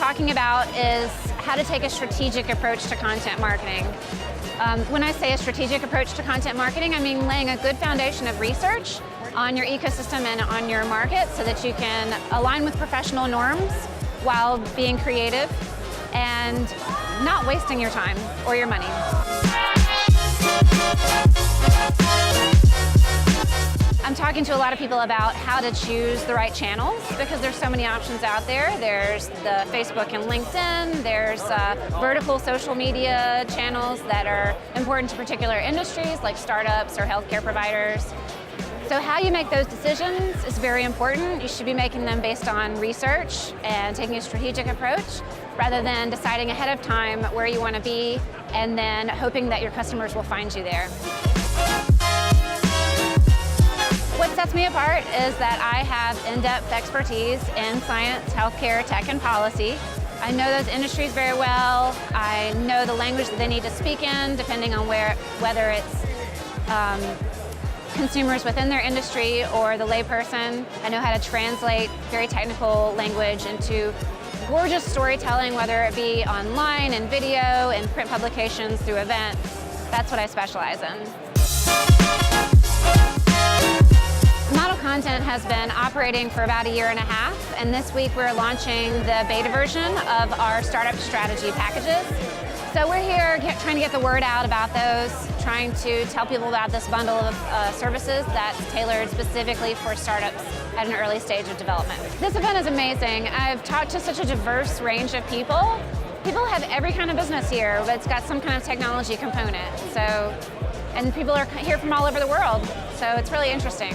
talking about is how to take a strategic approach to content marketing. When I say a strategic approach to content marketing, I mean laying a good foundation of research on your ecosystem and on your market so that you can align with professional norms while being creative and not wasting your time or your money. I'm talking to a lot of people about how to choose the right channels because there's so many options out there. There's the Facebook and LinkedIn, there's vertical social media channels that are important to particular industries like startups or healthcare providers. So how you make those decisions is very important. You should be making them based on research and taking a strategic approach rather than deciding ahead of time where you want to be and then hoping that your customers will find you there. What sets me apart is that I have in-depth expertise in science, healthcare, tech, and policy. I know those industries very well. I know the language that they need to speak in, depending on whether it's consumers within their industry or the layperson. I know how to translate very technical language into gorgeous storytelling, whether it be online, in video, in print publications, through events. That's what I specialize in. Model Content has been operating for about 1.5 years, and this week we're launching the beta version of our startup strategy packages. So we're here trying to get the word out about those, trying to tell people about this bundle of services that's tailored specifically for startups at an early stage of development. This event is amazing. I've talked to such a diverse range of people. People have every kind of business here, but it's got some kind of technology component. And people are here from all over the world, so it's really interesting.